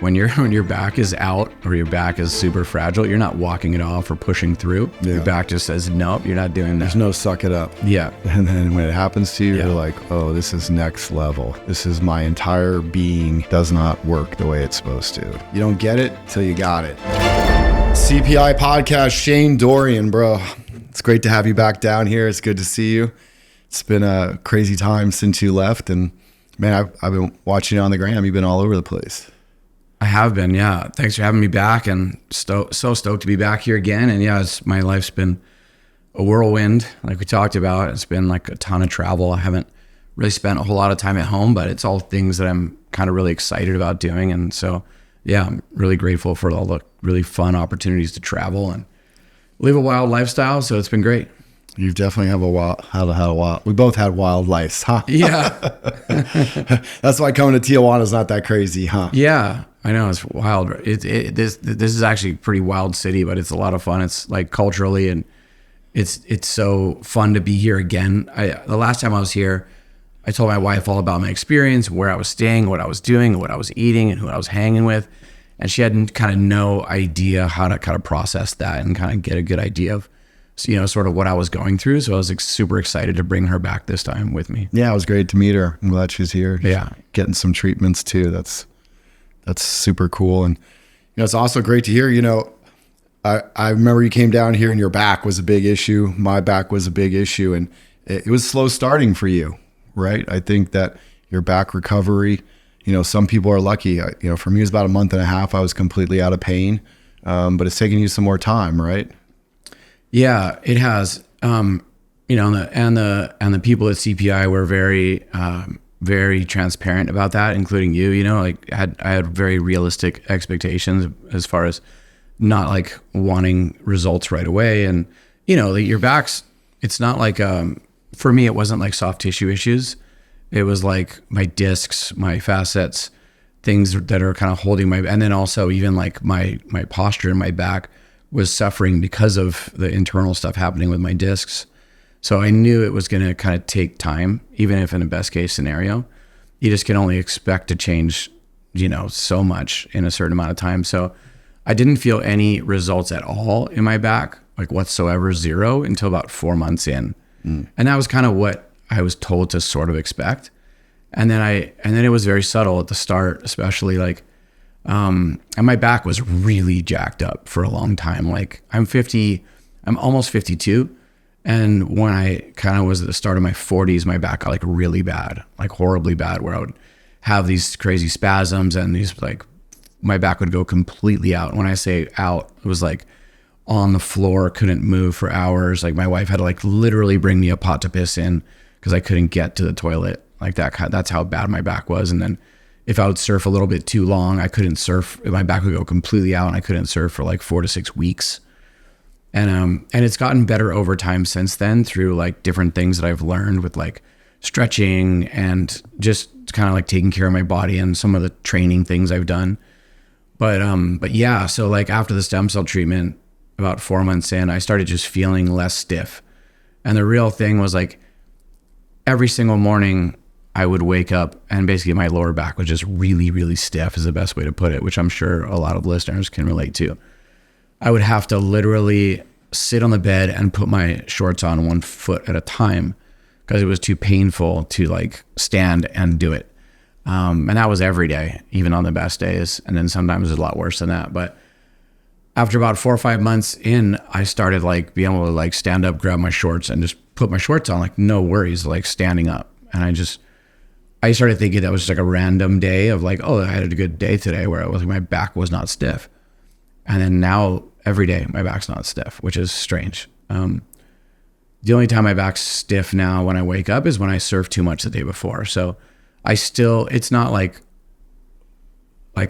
when your back is out or your back is super fragile, you're not walking it off or pushing through. Yeah. Your back just says, nope, you're not doing that. There's no suck it up. Yeah. And then when it happens to you, you're like, oh, this is next level. This is my entire being does not work the way it's supposed to. You don't get it till you got it. CPI podcast, Shane Dorian, bro. It's great to have you back down here. It's good to see you. It's been a crazy time since you left. And man, I've been watching you on the gram. You've been all over the place. I have been, yeah. Thanks for having me back, and so stoked to be back here again. And yeah, my life's been a whirlwind, like we talked about. It's been like a ton of travel. I haven't really spent a whole lot of time at home, but it's all things that I'm kind of really excited about doing. And so, yeah, I'm really grateful for all the really fun opportunities to travel and live a wild lifestyle. So it's been great. You've definitely had a wild. We both had wild lives, huh? Yeah. That's why coming to Tijuana is not that crazy, huh? Yeah, I know, it's wild. This is actually a pretty wild city, but it's a lot of fun. It's like culturally, and it's so fun to be here again. The last time I was here, I told my wife all about my experience, where I was staying, what I was doing, what I was eating, and who I was hanging with, and she had kind of no idea how to kind of process that and kind of get a good idea of, sort of what I was going through. So I was super excited to bring her back this time with me. Yeah, it was great to meet her. I'm glad she's here. Yeah. Getting some treatments too. That's super cool. And, it's also great to hear, I remember you came down here and your back was a big issue. My back was a big issue, and it was slow starting for you, right? I think that your back recovery, some people are lucky. For me, it was about a month and a half. I was completely out of pain, but it's taken you some more time, right? Yeah, it has. And the people at CPI were very transparent about that, including you. I had very realistic expectations as far as not like wanting results right away. And your back's. It's not like for me, it wasn't like soft tissue issues. It was like my discs, my facets, things that are kind of holding and then also even like my posture in my back was suffering because of the internal stuff happening with my discs. So I knew it was going to kind of take time, even if in a best case scenario, you just can only expect to change, so much in a certain amount of time. So I didn't feel any results at all in my back, like whatsoever, zero, until about 4 months in. And that was kind of what I was told to sort of expect. And then it was very subtle at the start, especially like, and my back was really jacked up for a long time. Like I'm almost 52. And when I kind of was at the start of my 40s, my back got like really bad, like horribly bad, where I would have these crazy spasms and these like, my back would go completely out. When I say out, it was like on the floor, couldn't move for hours. Like my wife had to like literally bring me a pot to piss in because I couldn't get to the toilet like that. That's how bad my back was. And then if I would surf a little bit too long, I couldn't surf. My back would go completely out and I couldn't surf for like 4 to 6 weeks. And it's gotten better over time since then through like different things that I've learned with like stretching and just kind of like taking care of my body and some of the training things I've done. But yeah, so like after the stem cell treatment, about 4 months in, I started just feeling less stiff. And the real thing was like every single morning I would wake up and basically my lower back was just really, really stiff is the best way to put it, which I'm sure a lot of listeners can relate to. I would have to literally sit on the bed and put my shorts on 1 foot at a time because it was too painful to like stand and do it. And that was every day, even on the best days. And then sometimes it was a lot worse than that. But after about 4 or 5 months in, I started like being able to like stand up, grab my shorts and just put my shorts on, like no worries, like standing up. And I started thinking that was just like a random day of like, oh, I had a good day today where my back was not stiff. And then now every day my back's not stiff, which is strange. The only time my back's stiff now when I wake up is when I surfed too much the day before. So it's not like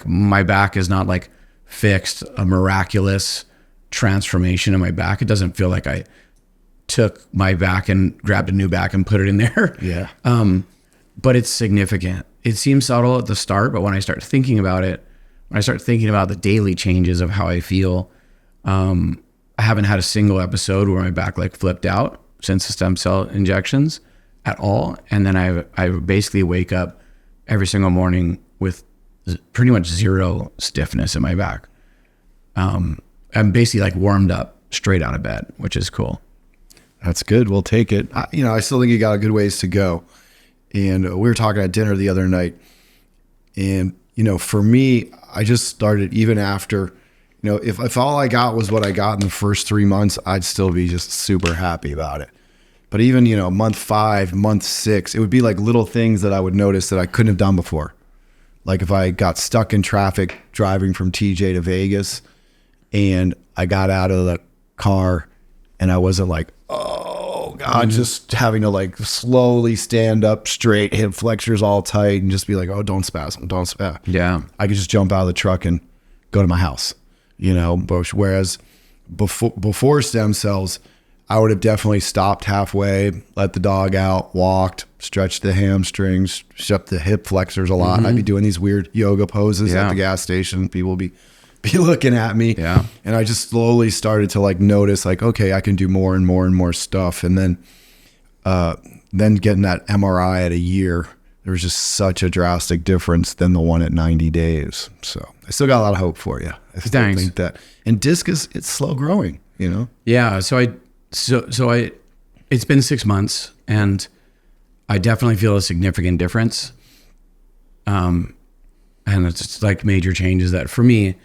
my back is not like fixed, a miraculous transformation in my back. It doesn't feel like I took my back and grabbed a new back and put it in there. Yeah. But it's significant. It seems subtle at the start, but when I start thinking about it, when I start thinking about the daily changes of how I feel, I haven't had a single episode where my back like flipped out since the stem cell injections at all. And then I basically wake up every single morning with pretty much zero stiffness in my back. I'm basically like warmed up straight out of bed, which is cool. That's good. We'll take it. I still think you got a good ways to go. And we were talking at dinner the other night. And, for me, I just started even after, if all I got was what I got in the first 3 months, I'd still be just super happy about it. But even, month 5, month 6, it would be like little things that I would notice that I couldn't have done before. Like if I got stuck in traffic driving from TJ to Vegas and I got out of the car and I wasn't like, oh God, just having to like slowly stand up straight, hip flexors all tight and just be like, oh, don't spasm. Yeah. I could just jump out of the truck and go to my house, whereas before stem cells, I would have definitely stopped halfway, let the dog out, walked, stretched the hamstrings, stretched the hip flexors a lot. I'd be doing these weird yoga poses at the gas station. People would be looking at me. Yeah. And I just slowly started to like notice like, okay, I can do more and more and more stuff. And then getting that MRI at a year, there was just such a drastic difference than the one at 90 days. So I still got a lot of hope for you. I still think that. And disc it's slow growing, Yeah. So it's been 6 months and I definitely feel a significant difference. And it's like major changes that for me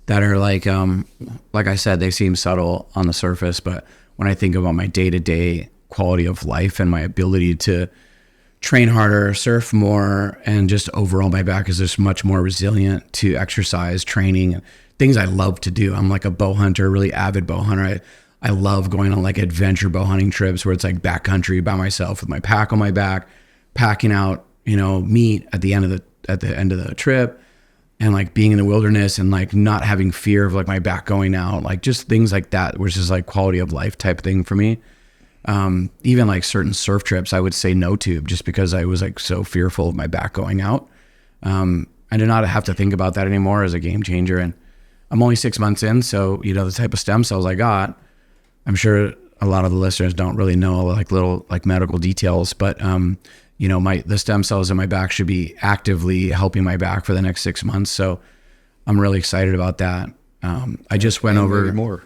that are like I said, they seem subtle on the surface, but when I think about my day-to-day quality of life and my ability to train harder, surf more, and just overall my back is just much more resilient to exercise, training, things I love to do. I'm like a bow hunter, really avid bow hunter. I love going on like adventure bow hunting trips where it's like backcountry by myself with my pack on my back, packing out, meat at the end of the trip, and like being in the wilderness and like not having fear of like my back going out, like just things like that, which is like quality of life type thing for me. Even like certain surf trips, I would say no to just because I was like so fearful of my back going out. I do not have to think about that anymore as a game changer. And I'm only 6 months in. So, the type of stem cells I got, I'm sure a lot of the listeners don't really know like little like medical details, but the stem cells in my back should be actively helping my back for the next 6 months. So I'm really excited about that. I just went over maybe more.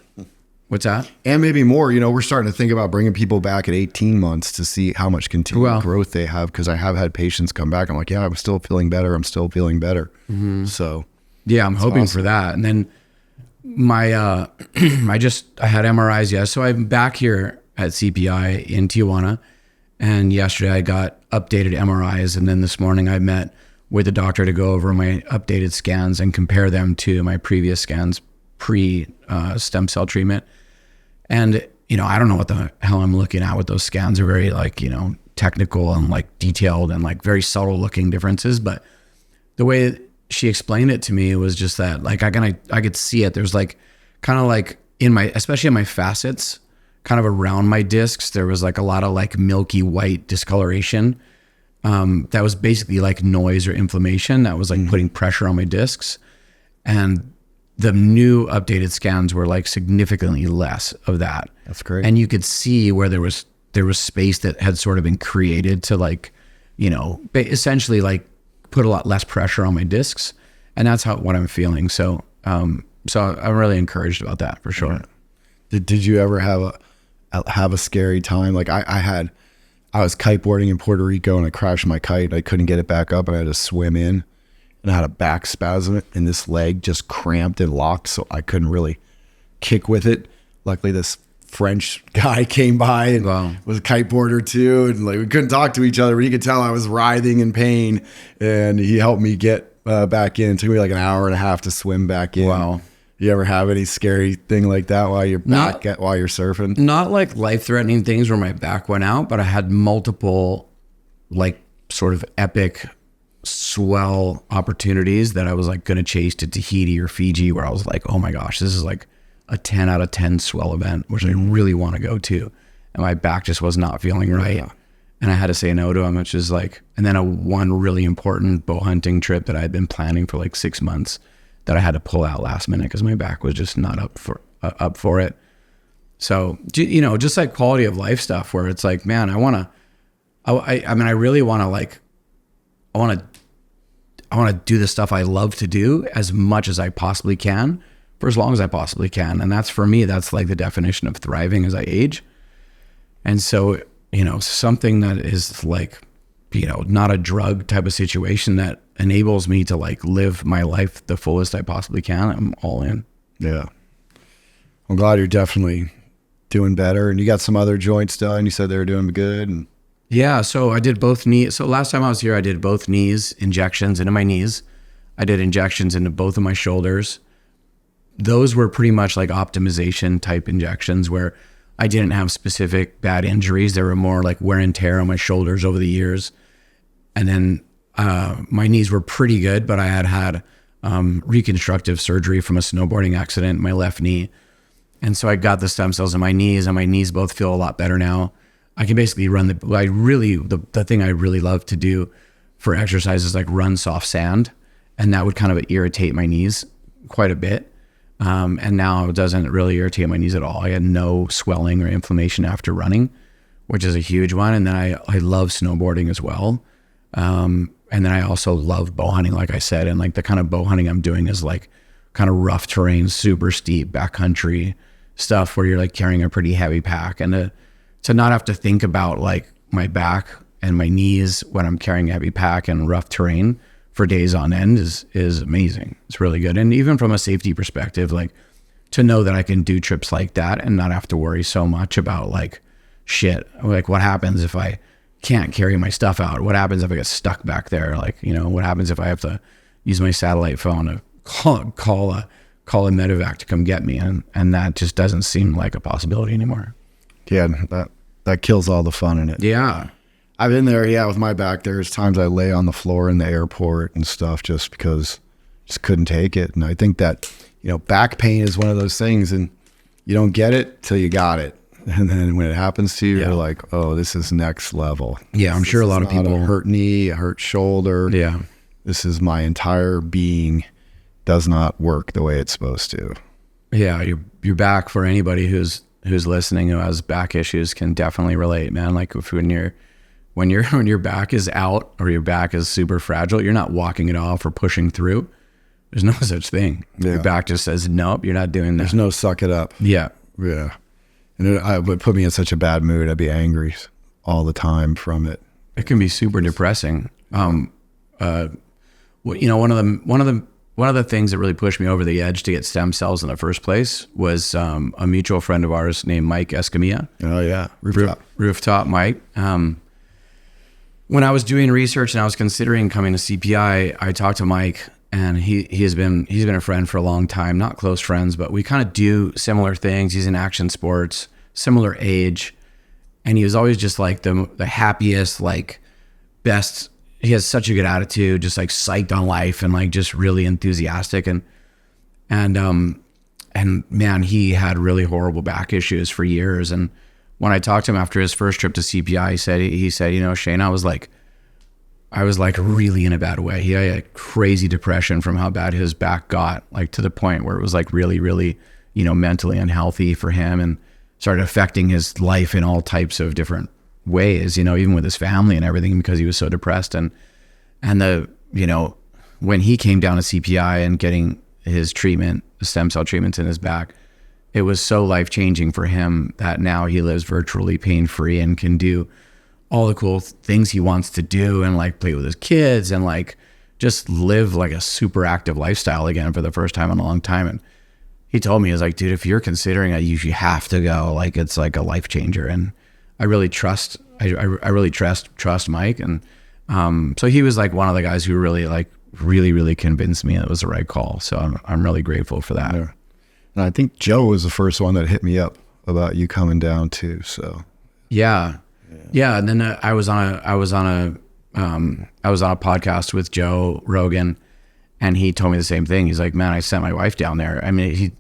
What's that? And maybe more. We're starting to think about bringing people back at 18 months to see how much continued growth they have. Because I have had patients come back. I'm like, yeah, I'm still feeling better. So yeah, I'm hoping for that. And then I had MRIs. Yeah. So I'm back here at CPI in Tijuana. And yesterday I got updated MRIs. And then this morning I met with the doctor to go over my updated scans and compare them to my previous scans pre stem cell treatment. And, I don't know what the hell I'm looking at with those scans. Are very like, technical and like detailed and like very subtle looking differences. But the way she explained it to me was just that like I could see it. There's like kind of like especially in my facets, kind of around my discs, there was like a lot of like milky white discoloration. That was basically like noise or inflammation that was like putting pressure on my discs. And the new updated scans were like significantly less of that. That's great. And you could see where there was space that had sort of been created to like, essentially like put a lot less pressure on my discs. And that's what I'm feeling. So I'm really encouraged about that for sure. Did you ever have a scary time? Like I was kiteboarding in Puerto Rico and I crashed my kite. I couldn't get it back up and I had to swim in. And I had a back spasm and this leg just cramped and locked, so I couldn't really kick with it. Luckily, this French guy came by and was a kiteboarder too, and like we couldn't talk to each other, but he could tell I was writhing in pain, and he helped me get back in. It took me like an hour and a half to swim back in. Wow. You ever have any scary thing like that while you're while you're surfing? Not like life-threatening things where my back went out, but I had multiple like sort of epic swell opportunities that I was like going to chase to Tahiti or Fiji, where I was like, oh my gosh, this is like a 10 out of 10 swell event, which I really want to go to. And my back just was not feeling right. Yeah. And I had to say no to him, which is like, and then one really important bow hunting trip that I had been planning for like 6 months that I had to pull out last minute because my back was just not up for it. So, just like quality of life stuff where it's like, man, I really want to do the stuff I love to do as much as I possibly can for as long as I possibly can. And that's, for me, that's like the definition of thriving as I age. And so, something that is like, not a drug type of situation that enables me to like live my life the fullest I possibly can, I'm all in. Yeah. I'm glad you're definitely doing better. And you got some other joints done. You said they were doing good. And yeah. So I did both knees. So last time I was here, I did both knees, injections into my knees. I did injections into both of my shoulders. Those were pretty much like optimization type injections where I didn't have specific bad injuries. They were more like wear and tear on my shoulders over the years. And then my knees were pretty good, but I had reconstructive surgery from a snowboarding accident in my left knee. And so I got the stem cells in my knees, and my knees both feel a lot better now. I can basically run the thing I really love to do for exercise is like run soft sand. And that would kind of irritate my knees quite a bit. And now it doesn't really irritate my knees at all. I had no swelling or inflammation after running, which is a huge one. And then I love snowboarding as well. And then I also love bow hunting, like I said, and like the kind of bow hunting I'm doing is like kind of rough terrain, super steep backcountry stuff where you're like carrying a pretty heavy pack, and to not have to think about like my back and my knees when I'm carrying a heavy pack and rough terrain for days on end is amazing. It's really good. And even from a safety perspective, like to know that I can do trips like that and not have to worry so much about like shit, like what happens if I can't carry my stuff out? What happens if I get stuck back there? Like, what happens if I have to use my satellite phone to call a medevac to come get me? And that just doesn't seem like a possibility anymore. Yeah, that kills all the fun in it. Yeah. I've been there, with my back. There's times I lay on the floor in the airport and stuff just because just couldn't take it. And I think that, back pain is one of those things, and you don't get it till you got it. And then when it happens to you, you're like, oh, this is next level. Yeah, I'm sure a lot of people. A hurt knee, a hurt shoulder. Yeah. This is my entire being does not work the way it's supposed to. Yeah, your back, for anybody who's listening who has back issues, can definitely relate, man. Like when your back is out or your back is super fragile, you're not walking it off or pushing through. There's no such thing. Yeah. Your back just says, nope, you're not doing that. There's no suck it up. Yeah. Yeah. And it would put me in such a bad mood. I'd be angry all the time from it. It can be super depressing. One of the things that really pushed me over the edge to get stem cells in the first place was a mutual friend of ours named Mike Escamilla. Oh yeah, Rooftop Mike. When I was doing research and I was considering coming to CPI, I talked to Mike, and he's been a friend for a long time. Not close friends, but we kind of do similar things. He's in action sports, similar age, and he was always just like the happiest, like best. He has such a good attitude, just like psyched on life and like just really enthusiastic. And man, he had really horrible back issues for years. And when I talked to him after his first trip to CPI, he said, Shane, I was like really in a bad way. He had a crazy depression from how bad his back got, like to the point where it was like really, really, mentally unhealthy for him, and started affecting his life in all types of different ways, even with his family and everything, because he was so depressed. And when he came down to CPI and getting his treatment, the stem cell treatments in his back, it was so life-changing for him that now he lives virtually pain-free and can do all the cool things he wants to do, and like play with his kids and like just live like a super active lifestyle again for the first time in a long time. And he told me, he was like, dude, if you're considering it, you have to go. Like, it's like a life changer. And I really trust Mike. And so he was like one of the guys who really convinced me it was the right call. So I'm really grateful for that. Yeah. And I think Joe was the first one that hit me up about you coming down too. So yeah. And then I was on a podcast with Joe Rogan, and he told me the same thing. He's like, man, I sent my wife down there. I mean,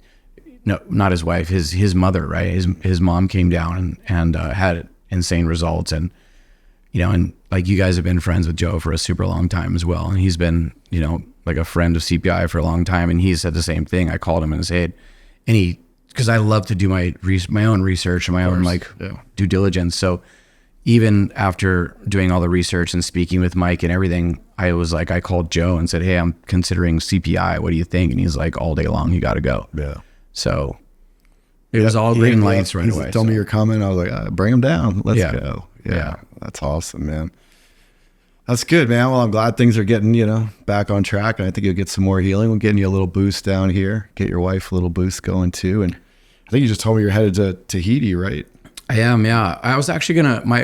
not his wife, his mother, right? His mom came down and had insane results. And, and like, you guys have been friends with Joe for a super long time as well. And he's been, like a friend of CPI for a long time. And he said the same thing. I called him and said, because I love to do my own research and my own due diligence. So even after doing all the research and speaking with Mike and everything, I was like, I called Joe and said, hey, I'm considering CPI. What do you think? And he's like, all day long, you got to go. Yeah. So it was all green lights right away. Tell me your comment. I was like, bring him down. Let's go. Yeah. That's awesome, man. That's good, man. Well, I'm glad things are getting, back on track. And I think you'll get some more healing. We're getting you a little boost down here. Get your wife a little boost going too. And I think you just told me you're headed to Tahiti, right? I am, yeah. I was actually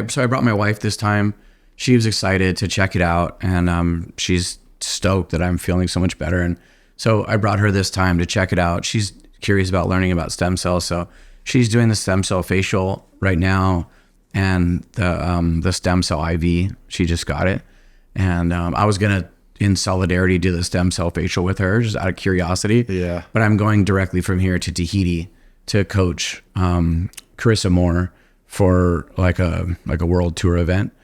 so I brought my wife this time. She was excited to check it out, and she's stoked that I'm feeling so much better. And so I brought her this time to check it out. She's curious about learning about stem cells. So she's doing the stem cell facial right now, and the stem cell IV, she just got it. And I was going to, in solidarity, do the stem cell facial with her, just out of curiosity. Yeah. But I'm going directly from here to Tahiti to coach Carissa Moore for like a world tour event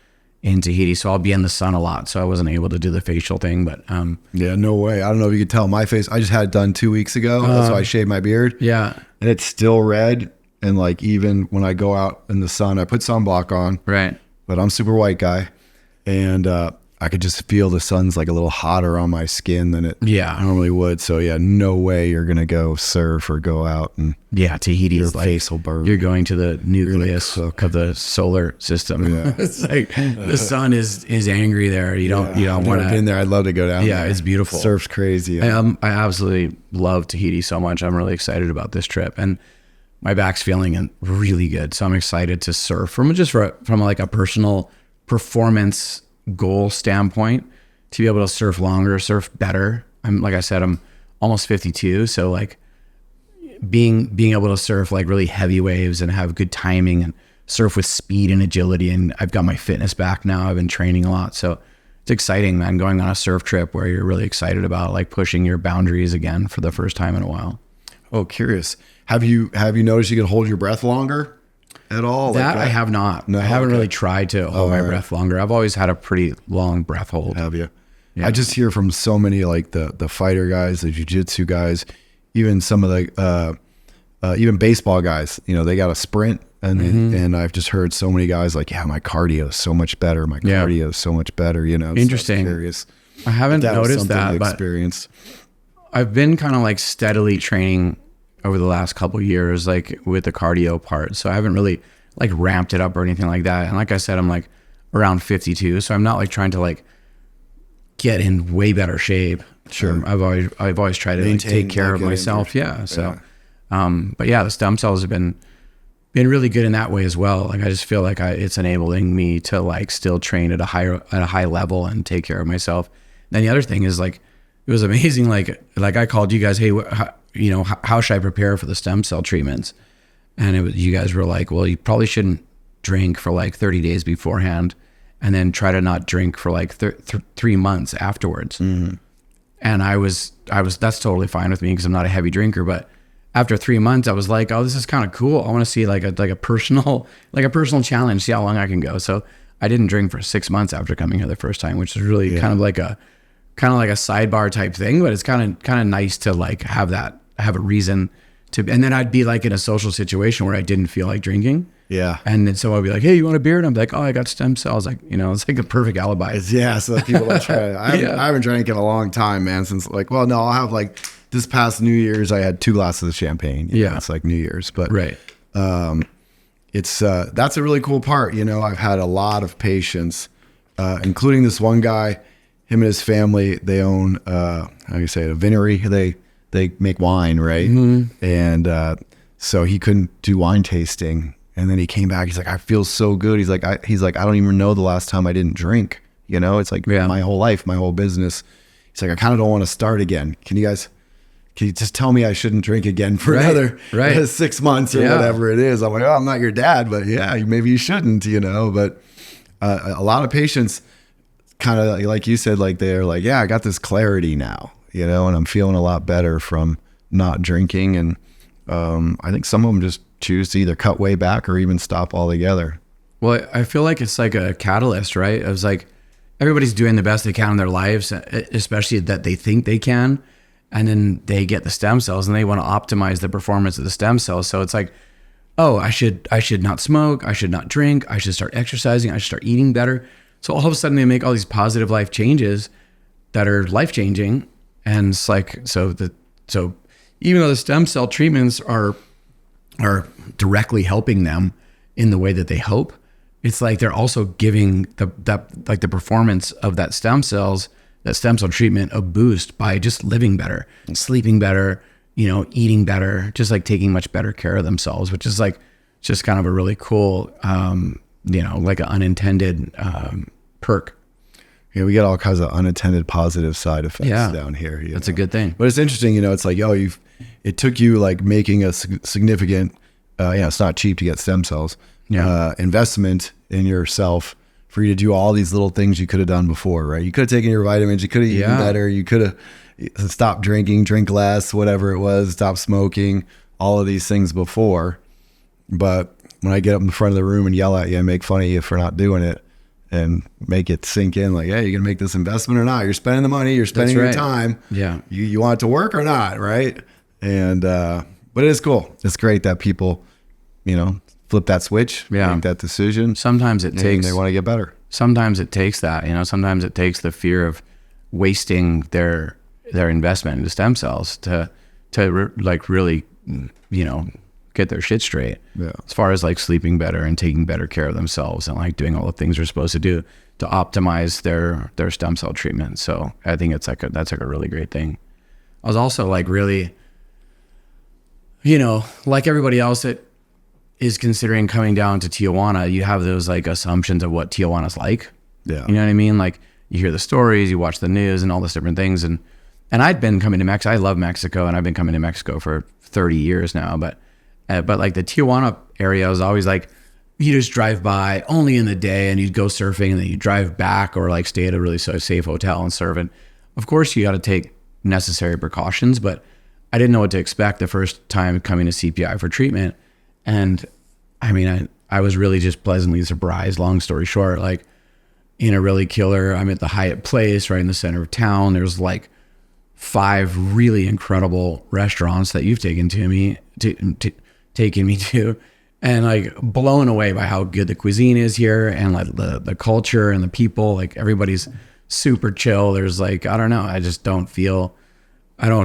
in Tahiti. So I'll be in the sun a lot. So I wasn't able to do the facial thing, but yeah, no way. I don't know if you could tell my face. I just had it done 2 weeks ago. That's why I shaved my beard. Yeah. And it's still red. And like, even when I go out in the sun, I put sunblock on. Right. But I'm super white guy. And I could just feel the sun's like a little hotter on my skin than it normally would. So yeah, no way you're going to go surf or go out and Tahiti your is like, face will burn. You're going to the nucleus of the solar system. Yeah. It's like the sun is angry there. You don't want to. Been there. I'd love to go down. Yeah, there. it's beautiful. Surf's crazy. I absolutely love Tahiti so much. I'm really excited about this trip, and my back's feeling really good. So I'm excited to surf from like a personal performance goal standpoint, to be able to surf longer, surf better. Like I said, I'm almost 52. So like being able to surf like really heavy waves and have good timing and surf with speed and agility. And I've got my fitness back now. I've been training a lot. So it's exciting, man, going on a surf trip where you're really excited about like pushing your boundaries again for the first time in a while. Oh, curious. Have you noticed you can hold your breath longer at all? That I have not. No, I haven't really tried to hold my breath longer. I've always had a pretty long breath hold. Have you? Yeah. I just hear from so many like the fighter guys, the jiu-jitsu guys, even some of the even baseball guys. They got a sprint, and I've just heard so many guys like, my cardio is so much better. My cardio is so much better. Interesting. So curious. I haven't noticed that, but experienced. I've been kind of like steadily training over the last couple of years, like with the cardio part. So I haven't really like ramped it up or anything like that. And like I said, I'm like around 52. So I'm not like trying to like get in way better shape. Sure. I've always tried to like, take care of myself. Yeah. So, but yeah, the stem cells have been really good in that way as well. Like I just feel like it's enabling me to like still train at a high level and take care of myself. And then the other thing is like, it was amazing. Like I called you guys, hey, how should I prepare for the stem cell treatments? And you guys were like, well, you probably shouldn't drink for like 30 days beforehand, and then try to not drink for like 3 months afterwards. Mm-hmm. And I was that's totally fine with me because I'm not a heavy drinker. But after 3 months, I was like, oh, this is kind of cool. I want to see like a personal challenge, see how long I can go. So I didn't drink for 6 months after coming here the first time, which is really kind of like a sidebar type thing, but it's kind of nice to like have a reason to, and then I'd be like in a social situation where I didn't feel like drinking. Yeah. And then so I'd be like, hey, you want a beer? And I'm like, oh, I got stem cells. Like, it's like a perfect alibi. So that people don't try it. I haven't drank in a long time, man, since I'll have like this past New Year's, I had 2 glasses of champagne. It's like New Year's, but right. It's, that's a really cool part. I've had a lot of patients, including this one guy. Him and his family, they own how do you say it, a vinery. They make wine, right? Mm-hmm. And so he couldn't do wine tasting, and then he came back. He's like, I feel so good. He's like, I don't even know the last time I didn't drink. It's like my whole life, my whole business. He's like, I kind of don't want to start again. Can you just tell me I shouldn't drink again for another 6 months or whatever it is? I'm like, oh, I'm not your dad, but maybe you shouldn't. But a lot of patients, kind of like you said, like they're like, I got this clarity now, and I'm feeling a lot better from not drinking. And I think some of them just choose to either cut way back or even stop altogether. Well, I feel like it's like a catalyst, right? It was like everybody's doing the best they can in their lives, especially that they think they can. And then they get the stem cells and they want to optimize the performance of the stem cells. So it's like, oh, I should not smoke. I should not drink. I should start exercising. I should start eating better. So all of a sudden they make all these positive life changes that are life changing. And it's like, so even though the stem cell treatments are directly helping them in the way that they hope, it's like they're also giving the performance of that stem cell treatment a boost by just living better, sleeping better, eating better, just like taking much better care of themselves, which is like just kind of a really cool, like an unintended perk. Yeah, we get all kinds of unintended positive side effects down here. That's a good thing. But it's interesting, it's like, it took you like making a significant, it's not cheap to get stem cells, investment in yourself for you to do all these little things you could have done before, right? You could have taken your vitamins, you could have eaten better, you could have stopped drinking, drink less, whatever it was, stop smoking, all of these things before. But when I get up in the front of the room and yell at you and make fun of you for not doing it, and make it sink in, like, hey, you gonna make this investment or not? You're spending the money, you're spending your time. Yeah. You want it to work or not, right? And but it is cool. It's great that people, flip that switch, make that decision. Sometimes it takes, they want to get better. Sometimes it takes that, sometimes it takes the fear of wasting their investment into stem cells to really, get their shit straight. Yeah. As far as like sleeping better and taking better care of themselves and like doing all the things they're supposed to do to optimize their stem cell treatment. So I think that's like a really great thing. I was also like really, like everybody else that is considering coming down to Tijuana, you have those like assumptions of what Tijuana's like. Yeah. You know what I mean? Like you hear the stories, you watch the news and all these different things. And I'd been coming to Mexico. I love Mexico and I've been coming to Mexico for 30 years now, but like the Tijuana area was always like, you just drive by only in the day and you'd go surfing and then you drive back or like stay at a really safe hotel and surf. And of course you got to take necessary precautions, but I didn't know what to expect the first time coming to CPI for treatment. And I mean, I was really just pleasantly surprised, long story short, like in a really killer, I'm at the Hyatt Place right in the center of town. There's like 5 really incredible restaurants that you've taken me to, and like blown away by how good the cuisine is here and like the culture and the people. Like everybody's super chill. There's like, I don't know, I don't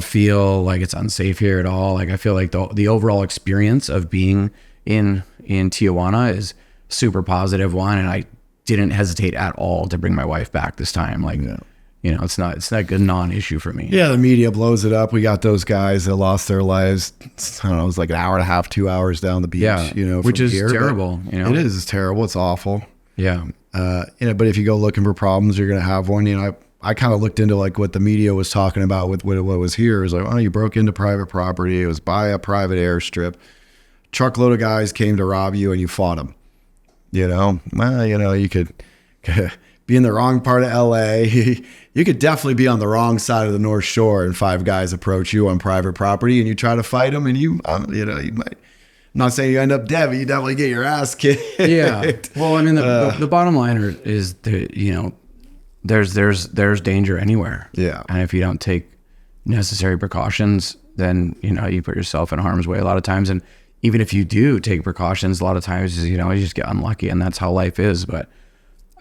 feel like it's unsafe here at all. Like I feel like the overall experience of being in Tijuana is super positive one, and I didn't hesitate at all to bring my wife back this time. Like it's not a good non-issue for me. Yeah, the media blows it up. We got those guys that lost their lives. I don't know, it was like an hour and a half, 2 hours down the beach. Yeah, which is here, terrible. It is. It's terrible. It's awful. Yeah. But if you go looking for problems, you're gonna have one. I kind of looked into like what the media was talking about with what was here. It was like, oh, you broke into private property. It was by a private airstrip. Truckload of guys came to rob you, and you fought them. You could be in the wrong part of LA. You could definitely be on the wrong side of the North Shore and 5 guys approach you on private property and you try to fight them and you might, I'm not saying you end up dead, but you definitely get your ass kicked. Yeah. Well, I mean, the bottom line is there's danger anywhere. Yeah. And if you don't take necessary precautions, then, you put yourself in harm's way a lot of times. And even if you do take precautions, a lot of times, you just get unlucky, and that's how life is. But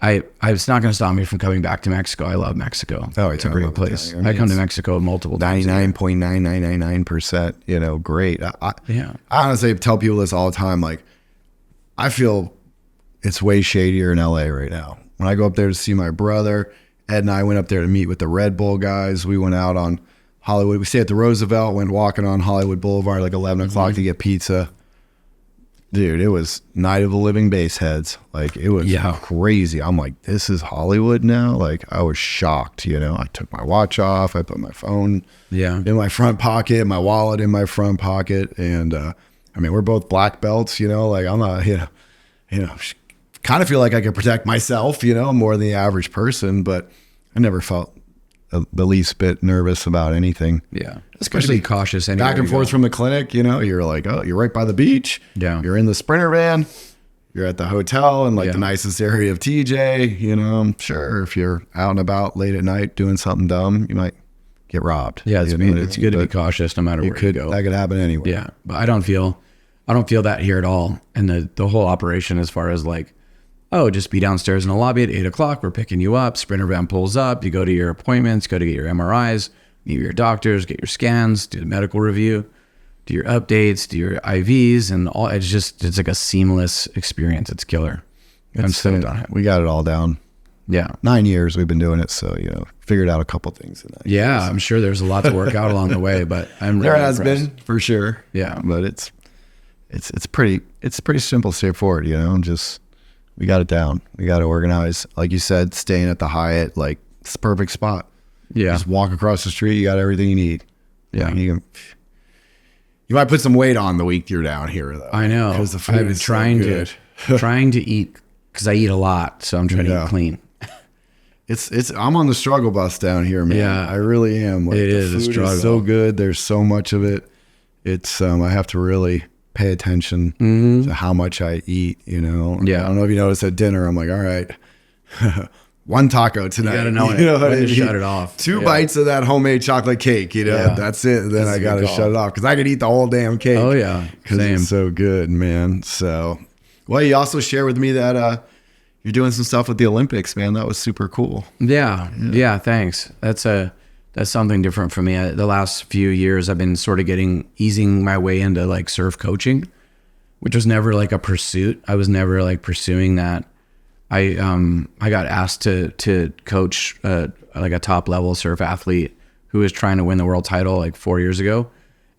it's not going to stop me from coming back to Mexico. I love Mexico. Oh, it's a great place. I come to Mexico multiple times. 99.9999%, great. I honestly tell people this all the time. Like, I feel it's way shadier in LA right now. When I go up there to see my brother, Ed and I went up there to meet with the Red Bull guys. We went out on Hollywood. We stayed at the Roosevelt, went walking on Hollywood Boulevard like 11 o'clock to get pizza. Dude, it was Night of the Living Baseheads. Like, it was crazy. I'm like, this is Hollywood now? Like, I was shocked, I took my watch off. I put my phone in my front pocket, my wallet in my front pocket. And, we're both black belts, like I'm not, kind of feel like I could protect myself, more than the average person, but I never felt the least bit nervous about anything. Yeah. Especially cautious. Back and forth from the clinic, you're like, oh, you're right by the beach. Yeah. You're in the Sprinter van. You're at the hotel in the nicest area of TJ. I'm sure if you're out and about late at night doing something dumb, you might get robbed. Yeah. It's good to be cautious no matter where you go. That could happen anywhere. Yeah. But I don't feel that here at all. And the whole operation, as far as like oh, just be downstairs in the lobby at 8:00. We're picking you up. Sprinter van pulls up. You go to your appointments, go to get your MRIs, meet your doctors, get your scans, do the medical review, do your updates, do your IVs, and all. It's like a seamless experience. It's killer. I'm stoked on it. We got it all down. Yeah. 9 years we've been doing it. So, figured out a couple things in that. Yeah. I'm sure there's a lot to work out along the way, but I'm really there has impressed. been for sure. Yeah. But it's pretty simple, straightforward, just, we got it down. We got to organize. Like you said, staying at the Hyatt, like it's the perfect spot. Yeah. Just walk across the street. You got everything you need. Yeah. You might put some weight on the week you're down here though. I know. Because the food I've been is trying to eat, because I eat a lot. So I'm trying to eat clean. I'm on the struggle bus down here, man. Yeah. I really am. Like, it is the a food struggle. is so good. There's so much of it. It's I have to really pay attention to how much I eat, Yeah. I don't know if you noticed at dinner, I'm like, all right, one taco tonight. You gotta know when to shut it off. 2 bites of that homemade chocolate cake, Yeah. That's it. And then I got to shut it off because I could eat the whole damn cake. Oh yeah. Because it's so good, man. So, well, you also shared with me that you're doing some stuff with the Olympics, man. That was super cool. Yeah. Thanks. That's something different for me. The last few years, I've been sort of easing my way into like surf coaching, which was never like a pursuit. I was never like pursuing that. I got asked to coach like a top level surf athlete who was trying to win the world title like 4 years ago.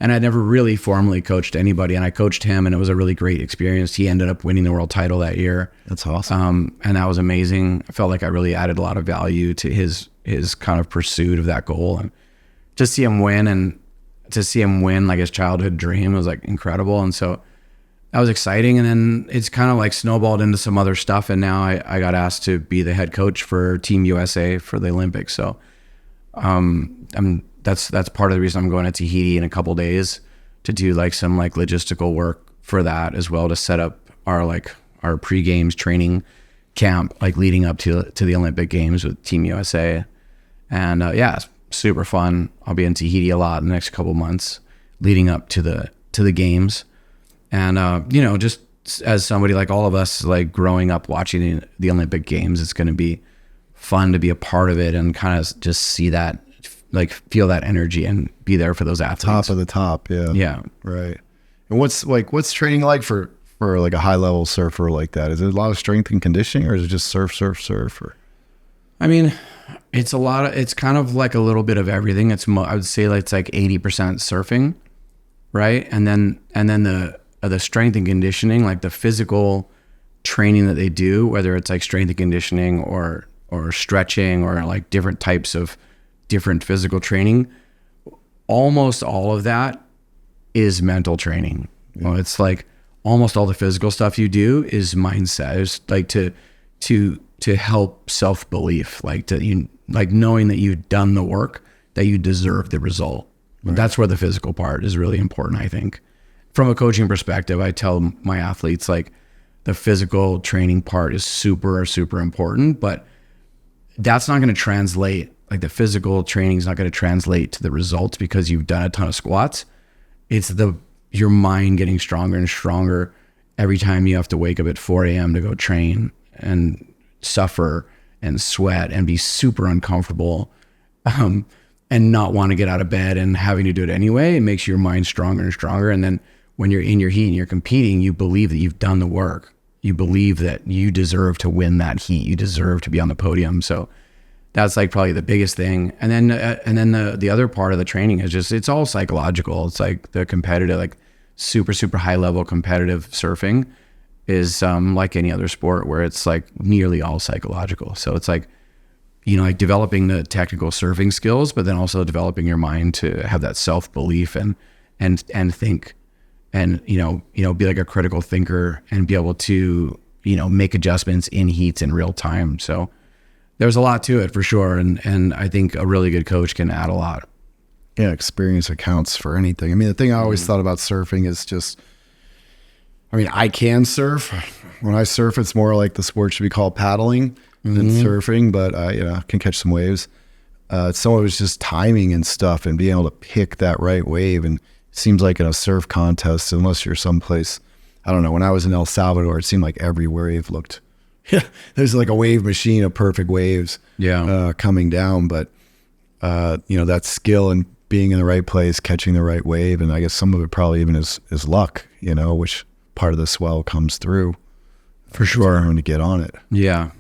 And I never really formally coached anybody, and I coached him, and it was a really great experience. He ended up winning the world title that year. That's awesome. And that was amazing. I felt like I really added a lot of value to his kind of pursuit of that goal, and to see him win like his childhood dream was like incredible. And so that was exciting. And then it's kind of like snowballed into some other stuff. And now I got asked to be the head coach for Team USA for the Olympics. So that's part of the reason I'm going to Tahiti in a couple days to do like some like logistical work for that as well, to set up our pre-games training camp, like leading up to the Olympic Games with Team USA. And it's super fun. I'll be in Tahiti a lot in the next couple months leading up to the games. And just as somebody like all of us, like growing up watching the Olympic Games, it's going to be fun to be a part of it and kind of just see that, like feel that energy and be there for those athletes. Top of the top. Yeah. Yeah. Right. And what's training like for like a high level surfer like that? Is it a lot of strength and conditioning, or is it just surf? Or? I mean, it's kind of like a little bit of everything. I would say it's like 80% surfing, right? And then the strength and conditioning, like the physical training that they do, whether it's like strength and conditioning or stretching or like different types of different physical training, almost all of that is mental training. Well, it's like almost all the physical stuff you do is mindset. It's like to help self-belief, like knowing that you've done the work, that you deserve the result. Right. That's where the physical part is really important, I think. From a coaching perspective, I tell my athletes like the physical training part is super, super important, but that's not going to translate. Like the physical training is not going to translate to the results because you've done a ton of squats. It's your mind getting stronger and stronger every time you have to wake up at 4 a.m. to go train and suffer and sweat and be super uncomfortable and not want to get out of bed and having to do it anyway. It makes your mind stronger and stronger. And then when you're in your heat and you're competing, you believe that you've done the work. You believe that you deserve to win that heat. You deserve to be on the podium. So that's like probably the biggest thing. And then the other part of the training is just, it's all psychological. It's like the competitive, like super, super high level competitive surfing is like any other sport where it's like nearly all psychological. So it's like, like developing the technical surfing skills, but then also developing your mind to have that self-belief and think and, be like a critical thinker and be able to, make adjustments in heats in real time. So there's a lot to it for sure. And I think a really good coach can add a lot. Yeah. Experience accounts for anything. I mean, the thing I always thought about surfing is just, I can surf. When I surf, it's more like the sport should be called paddling than surfing, but I can catch some waves. Some of it's just timing and stuff and being able to pick that right wave. And it seems like in a surf contest, unless you're someplace, I don't know, when I was in El Salvador, it seemed like every wave looked there's like a wave machine of perfect waves coming down. But, that skill and being in the right place, catching the right wave. And I guess some of it probably even is luck, which part of the swell comes through. For sure. When to get on it. Yeah,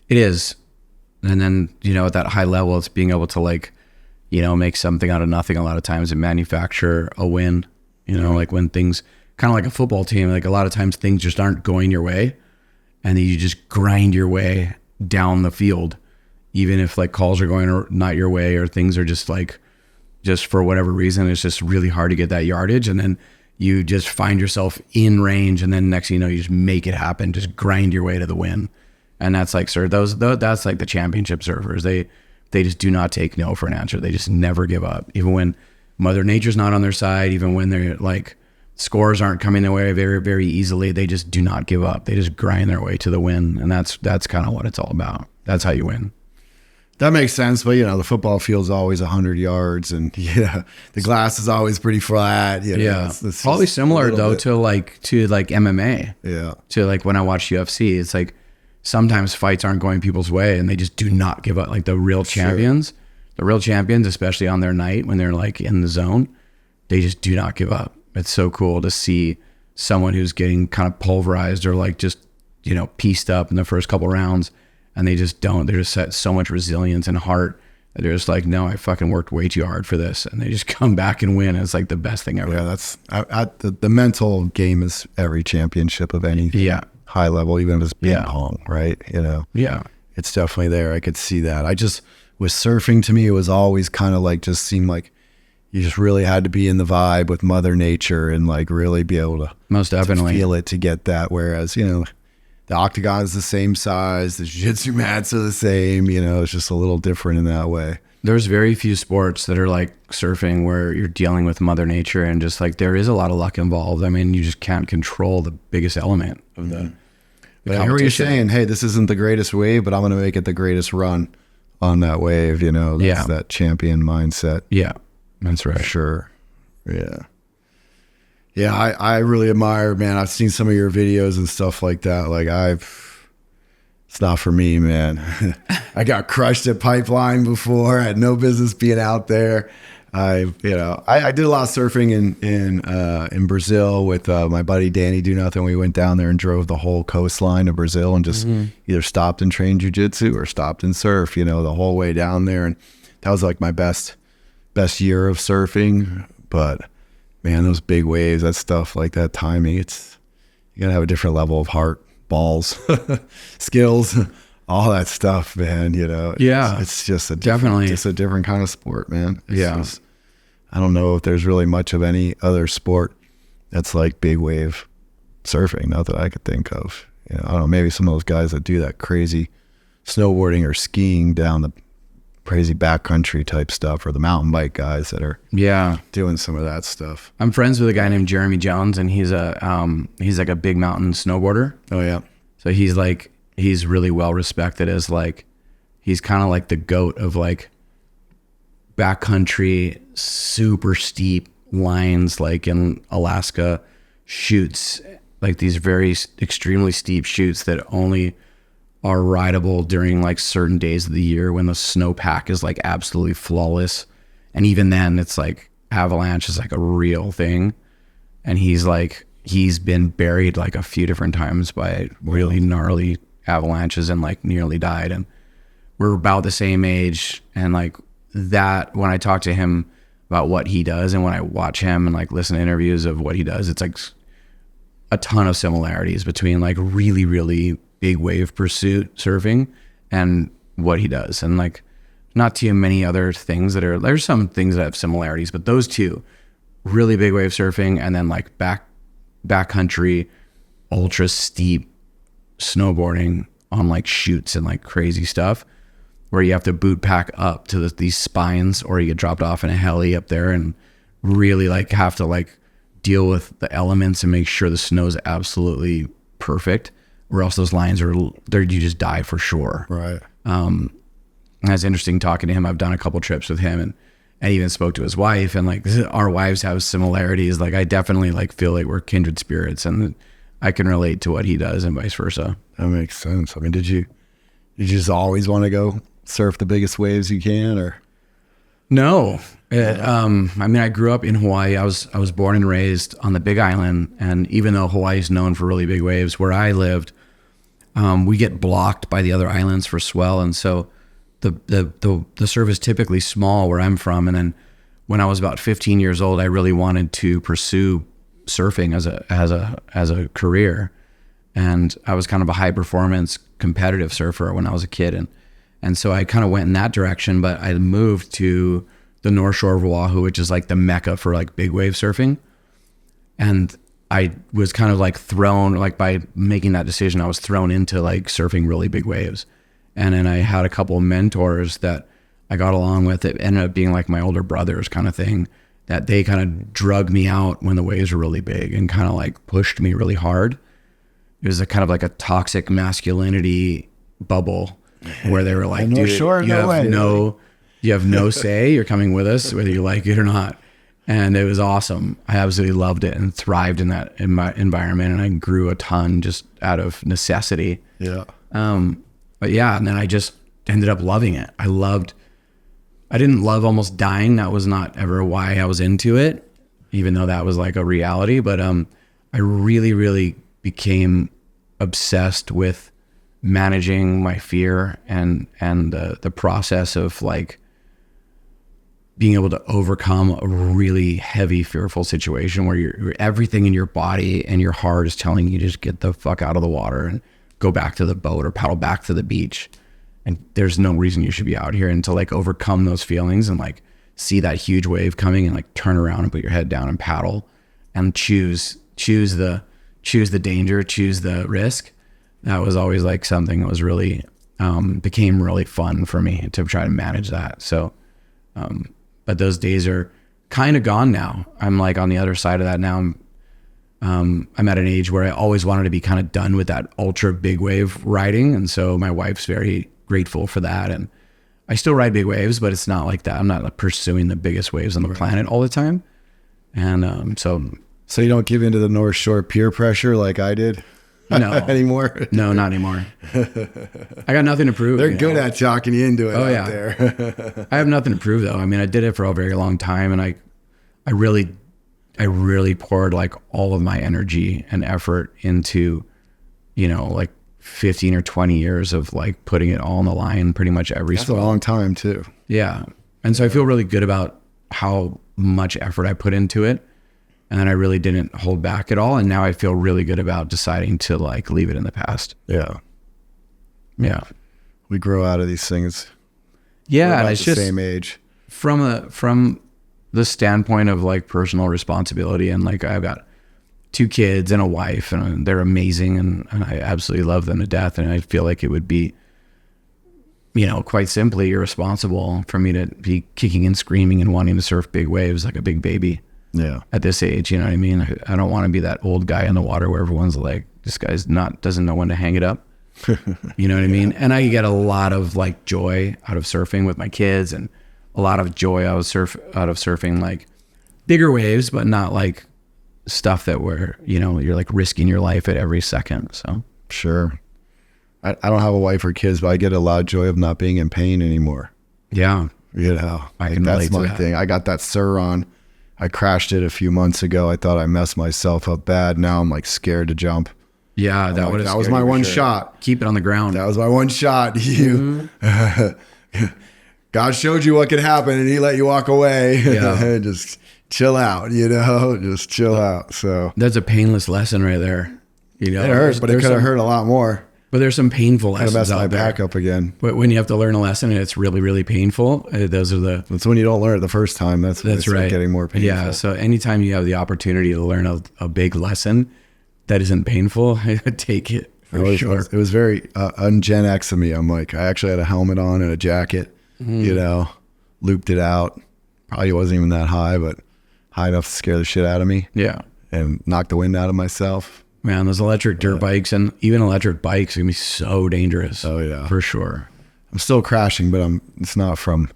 it is. And then, at that high level, it's being able to like, make something out of nothing a lot of times and manufacture a win, like when things kind of like a football team, like a lot of times things just aren't going your way and then you just grind your way down the field, even if like calls are going not your way or things are just like, just for whatever reason, it's just really hard to get that yardage. And then you just find yourself in range. And then next thing you know, you just make it happen, just grind your way to the win. And that's like, that's like the championship surfers. They just do not take no for an answer. They just never give up. Even when Mother Nature's not on their side, even when they're like scores aren't coming their way very, very easily, they just do not give up. They just grind their way to the win. And that's kind of what it's all about. That's how you win. That makes sense. But, the football field's always 100 yards and the glass is always pretty flat. It's probably similar though to like MMA. Yeah. To like when I watch UFC, it's like sometimes fights aren't going people's way and they just do not give up. Like the real champions, especially on their night when they're like in the zone, they just do not give up. It's so cool to see someone who's getting kind of pulverized or like just, pieced up in the first couple rounds. And they just don't. They just set so much resilience and heart that they're just like, no, I fucking worked way too hard for this. And they just come back and win. It's like the best thing ever. Yeah, that's the mental game is every championship of any high level, even if it's ping pong, right? Yeah. It's definitely there. I could see that. With surfing, to me, it was always kind of like, just seemed like you just really had to be in the vibe with Mother Nature and like really be able to most definitely to feel it to get that. Whereas, the octagon is the same size, the jiu-jitsu mats are the same, it's just a little different in that way. There's very few sports that are like surfing where you're dealing with Mother Nature and just like there is a lot of luck involved. I mean, you just can't control the biggest element of the But I hear what you're saying. Hey, this isn't the greatest wave, but I'm going to make it the greatest run on that wave. That's that champion mindset. Yeah, that's right. For sure. Yeah. Yeah, I really admire, man. I've seen some of your videos and stuff like that. Like it's not for me, man. I got crushed at Pipeline before. I had no business being out there. I did a lot of surfing in Brazil with my buddy Danny Do Nothing. We went down there and drove the whole coastline of Brazil and just either stopped and trained jiu-jitsu or stopped and surf, the whole way down there. And that was like my best year of surfing. But man, those big waves, that stuff, like that timing, you gotta have a different level of heart, balls, skills, all that stuff, man. It's just a different kind of sport, man. I don't know if there's really much of any other sport that's like big wave surfing, not that I could think of. I don't know, maybe some of those guys that do that crazy snowboarding or skiing down the crazy backcountry type stuff, or the mountain bike guys that are doing some of that stuff. I'm friends with a guy named Jeremy Jones, and he's like a big mountain snowboarder. Oh yeah. So he's really well respected as like, he's kind of like the GOAT of like backcountry, super steep lines, like in Alaska, chutes, like these very extremely steep chutes that only are rideable during like certain days of the year when the snowpack is like absolutely flawless. And even then it's like avalanche is like a real thing. And he's been buried like a few different times by really gnarly avalanches and like nearly died. And we're about the same age. And like that, when I talk to him about what he does and when I watch him and like listen to interviews of what he does, it's like a ton of similarities between like really, really big wave pursuit surfing and what he does. And like not too many other things there's some things that have similarities, but those two, really big wave surfing and then like backcountry, ultra steep snowboarding on like chutes and like crazy stuff where you have to boot pack up to these spines or you get dropped off in a heli up there and really like have to like deal with the elements and make sure the snow is absolutely perfect, or else those lines you just die for sure. Right. That's interesting talking to him. I've done a couple trips with him and even spoke to his wife, and like our wives have similarities. Like I definitely like feel like we're kindred spirits, and I can relate to what he does and vice versa. That makes sense. I mean, did you just always want to go surf the biggest waves you can, or? No. I mean, I grew up in Hawaii. I was born and raised on the Big Island. And even though Hawaii is known for really big waves, where I lived, we get blocked by the other islands for swell. And so the surf is typically small where I'm from. And then when I was about 15 years old, I really wanted to pursue surfing as a career. And I was kind of a high performance competitive surfer when I was a kid. And so I kind of went in that direction, but I moved to the North Shore of Oahu, which is like the mecca for like big wave surfing. And I was kind of like thrown, like by making that decision, I was thrown into like surfing really big waves. And then I had a couple of mentors that I got along with. It ended up being like my older brothers kind of thing, that they kind of drug me out when the waves were really big and kind of like pushed me really hard. It was a kind of like a toxic masculinity bubble where they were like, dude, you have no say. You're coming with us, whether you like it or not. And it was awesome. I absolutely loved it and thrived in my environment. And I grew a ton just out of necessity. Yeah. But yeah, and then I just ended up loving it. I didn't love almost dying. That was not ever why I was into it, even though that was like a reality. But I really, really became obsessed with managing my fear and the process of like being able to overcome a really heavy, fearful situation where you're everything in your body and your heart is telling you to just get the fuck out of the water and go back to the boat or paddle back to the beach. And there's no reason you should be out here, and to like overcome those feelings and like see that huge wave coming and like turn around and put your head down and paddle and choose the danger, choose the risk. That was always like something that was really, became really fun for me to try to manage that. So, but those days are kind of gone now. I'm like on the other side of that now. I'm at an age where I always wanted to be kind of done with that ultra big wave riding. And so my wife's very grateful for that. And I still ride big waves, but it's not like that. I'm not like pursuing the biggest waves on the planet all the time. And, so you don't give into the North Shore peer pressure like I did? No. Anymore? No, not anymore. I got nothing to prove. They're good at talking you into it out there. I have nothing to prove though. I mean, I did it for a very long time, and I really poured like all of my energy and effort into, like 15 or 20 years of like putting it all on the line pretty much every That's a long time too. Yeah. And so I feel really good about how much effort I put into it. And then I really didn't hold back at all. And now I feel really good about deciding to like leave it in the past. Yeah. Yeah. We grow out of these things. Yeah. And it's just same age. From the standpoint of like personal responsibility, and like I've got 2 kids and a wife, and they're amazing. And I absolutely love them to death. And I feel like it would be, quite simply irresponsible for me to be kicking and screaming and wanting to surf big waves like a big baby. Yeah. At this age, you know what I mean? I don't want to be that old guy in the water where everyone's like, this guy's doesn't know when to hang it up. You know what I mean? And I get a lot of like joy out of surfing with my kids, and a lot of joy out of surfing like bigger waves, but not like stuff that where, you're like risking your life at every second. So sure. I don't have a wife or kids, but I get a lot of joy of not being in pain anymore. Yeah. I can relate to that. That's my thing. I got that Sur on. I crashed it a few months ago. I thought I messed myself up bad. Now I'm like scared to jump. Yeah, that was my one shot. Keep it on the ground. That was my one shot. God showed you what could happen, and He let you walk away. Yeah. Just chill out. Just chill out. So that's a painless lesson right there. It hurts, but it could have hurt a lot more. But there's some painful lessons messed out my there. back up again. But when you have to learn a lesson and it's really, really painful, those are That's when you don't learn it the first time. That's right. Getting more painful. Yeah. So anytime you have the opportunity to learn a big lesson that isn't painful, take it for sure. It was very un-Gen X of me. I'm like, I actually had a helmet on and a jacket, looped it out. Probably wasn't even that high, but high enough to scare the shit out of me. Yeah. And knock the wind out of myself. Man, those electric dirt bikes and even electric bikes can be so dangerous. Oh yeah, for sure. I'm still crashing, but it's not from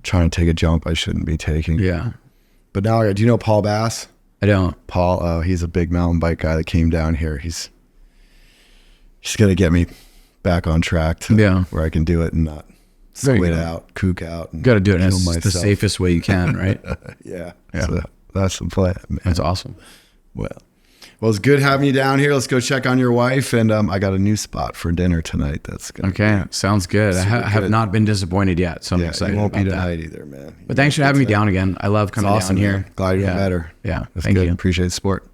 trying to take a jump I shouldn't be taking. Yeah. But now, do you know Paul Bass? I don't. Paul, oh, he's a big mountain bike guy that came down here. He's gonna get me back on track to where I can do it and not squid out, kook out. You got to do it in the safest way you can, right? Yeah. So that's the plan, man. That's awesome. Well, it's good having you down here. Let's go check on your wife. And I got a new spot for dinner tonight. That's good. Okay. Sounds good. I have not been disappointed yet. So I'm excited. You won't about be tonight either, man. But thanks for having me down again. I love coming down here. Man. Glad you're better. Yeah. That's Thank good. you. Appreciate the support.